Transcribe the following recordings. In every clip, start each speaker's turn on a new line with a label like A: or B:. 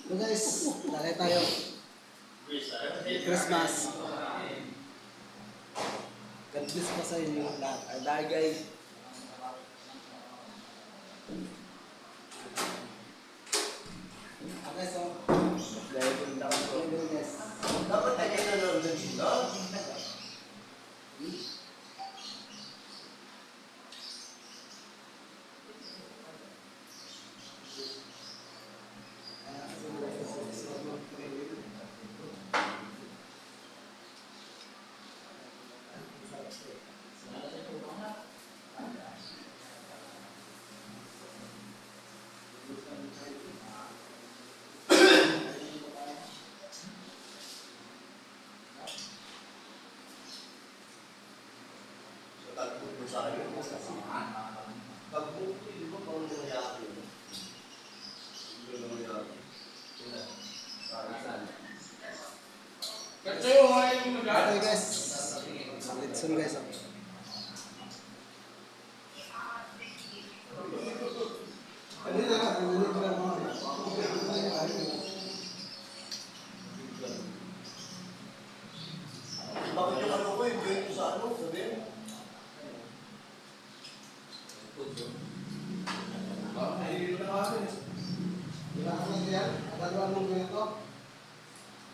A: So guys, lalay tayo. Christmas. God bless pa sa inyo lahat. Dahil guys. Okay, so. Dahil punta ko sa inyo guys.
B: Dapat tayo nanonood ng dito. Tagbuk mo sa akin. Tagbuk ko, di ba pa ang nangyayari? Hindi ko nangyayari.
A: Okay guys. Let's go guys.
B: Bakit yung ano ko, yung joint ko sa ano? Sabihin?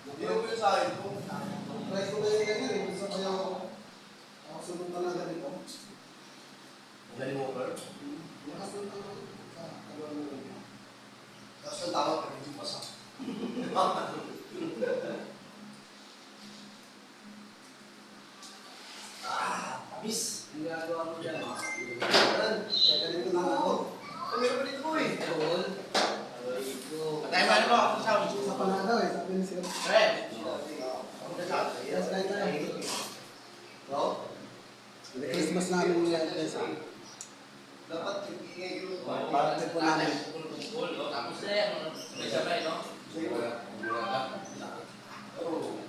B: Hindi ko yung sa akin ko. Galing mo, Bert? Tapos ang tama pa rin yung pasak. Miss!
A: Ang gagawa mo dyan.
B: Kaya ganito na ako. Ano meron pa dito ko eh?
C: Patay ba mo? Ako sa ulo.
A: Sa panadaw eh. Sabi ni Sir. Yes, right tayo.
B: No?
A: Christmas namin yan guys.
B: Dapat ingay yung
A: Parte po namin.
C: Tapos na may sabay, no?
B: Oo.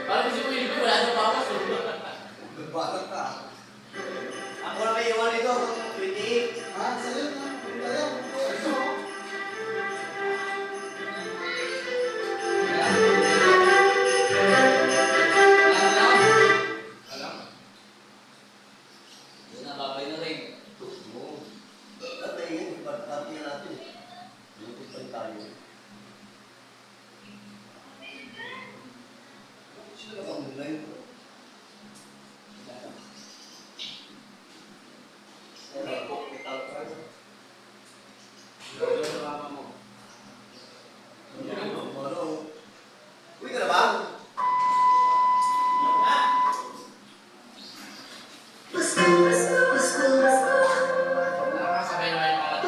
C: Parang si Will, wala na bawas.
B: Balat ka. Ako na may iwan ito, 28.
A: Sa'yo na. Tayo.
C: Babay na rin.
B: Dapat ingay, ipagpatiyan natin. Lupit pa tayo. Sino ka online ko? Metal price. Uy ka na ba?
C: Nakakasabay naman yung mga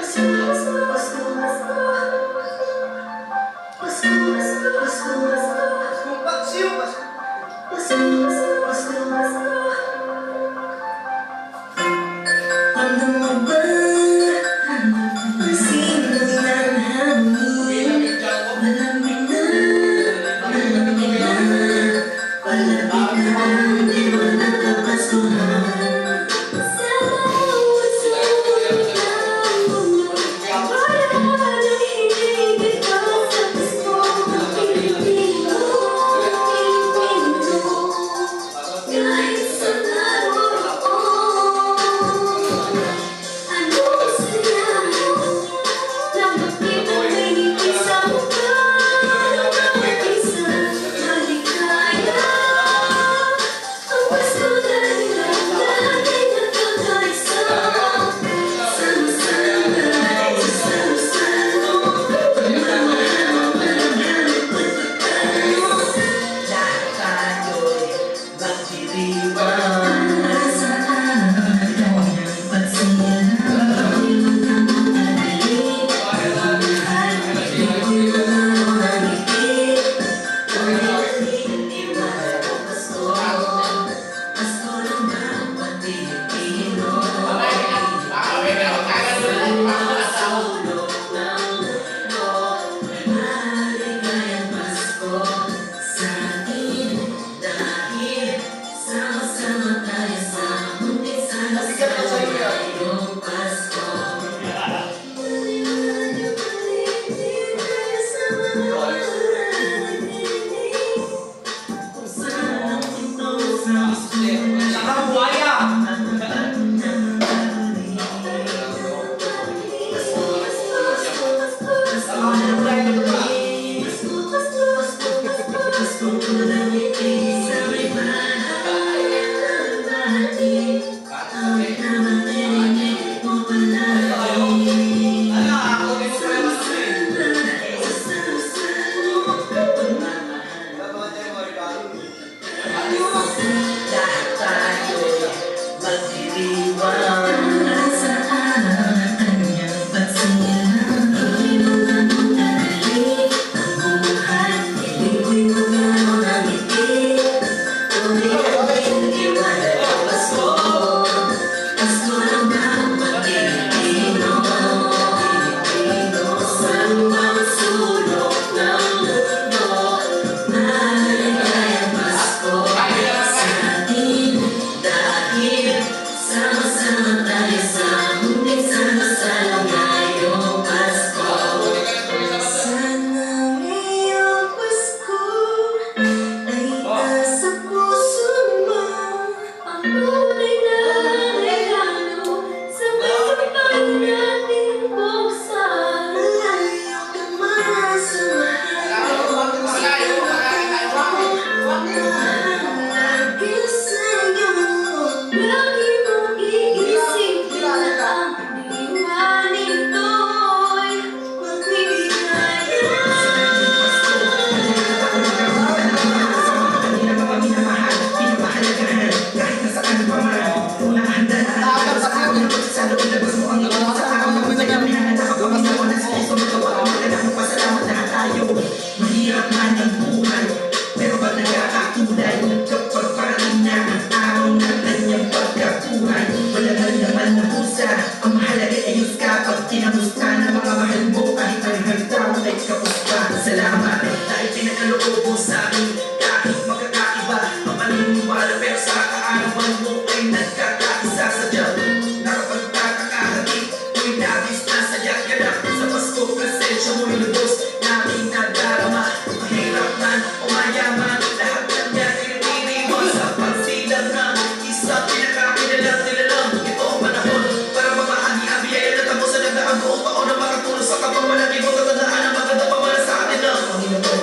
B: Kung paksiw ba?
C: bilang yung tiyan ko.
D: Sana ilabas mo ang iyong sa akin Ang masaya na nakapanginawa na sa iso Magawa ang magandang magpasalamat na tayo Mahirap man ang buhay Pero ba't nagkakakulay Kapag parating na ang araw ng kanyang pagkabuhay Wala man naman ng pusa Ang mahalaga ay yung kapag kinamusta Na mga mahal mo kahit ang hagdaw ay kapusta Salamat dahil pinagkaloob mo sa amin Kahit magkakaiba ang paniniwala Pero sa kaarawan mo ay nagkakaisa sa Diyos Nakapagtatakahatid tuwing nabis na saya't ganap Sa Pasko presensya mo'y lubos Namin nadarama Mahirap man o mayaman Lahat ng yan pinipiniwan Sa pagsilang ng isang pinakakinilang nilalang Ito ang panahon para mamahagi ang biyaya na tamo sa nagdaang buong taon Na makatulong sa kapang malaki mo tatandaan ang maganda pa para sa atin ng Panginoon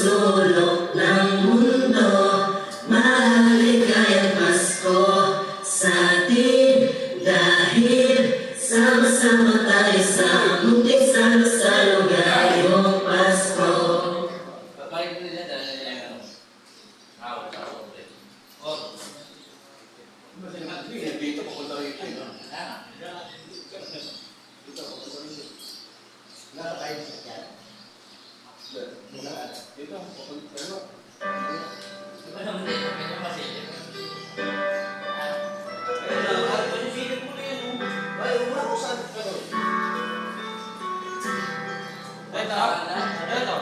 D: sulok ng mundo Maligayang Pasko sa atin Dahil sama-sama tayo sa munting salo-salo ngayong Pasko
C: Pagkain ko nila dahil yung tao. Oh.
B: Dito papunta rito eh.
A: Nakakain siya dyan.
B: Dito, papunta rito.
C: Diba naman din, kanya masilip.
B: Ay, umakusan ka doon.
C: Ito. Ito.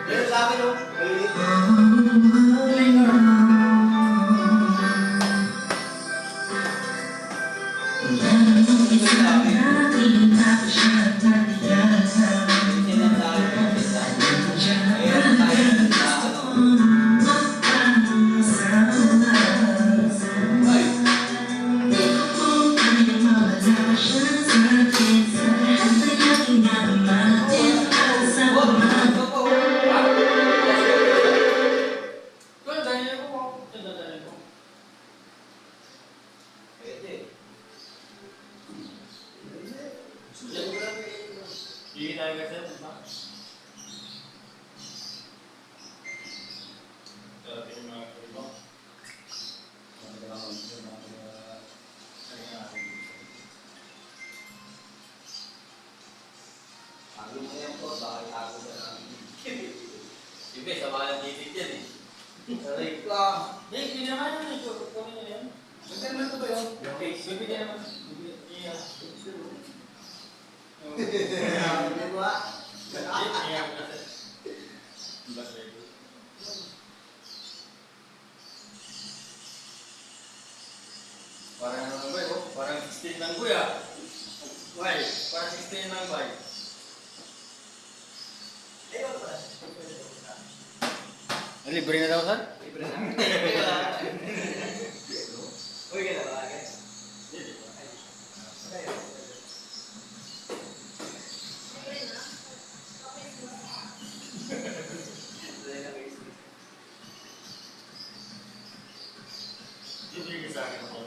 B: Pero sa akin, oh, mainit. Ano mo yan po? Bakit ako na?
C: Ibe, sa balang titig yan eh.
B: Saray lang.
C: Hindi naman yan. Kunin nyo yan.
B: Magkano ito ba yun?
C: Okay, bibigyan naman. Iya.
B: Ano ba?
C: Parang ano ba yun? Parang 16 ng kuya. Why? Parang 16 ng bay. Libre na daw, sir?
B: Libre na. Uy, kaya na ba?
C: Libre sa akin ako.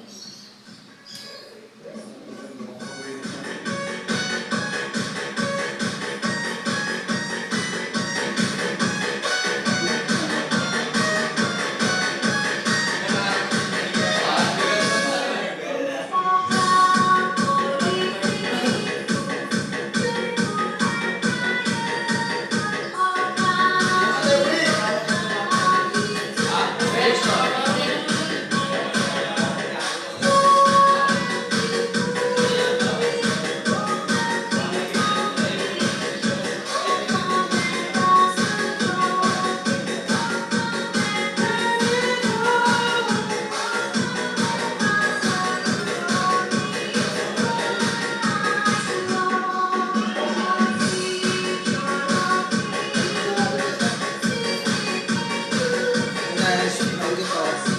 A: Thank you po.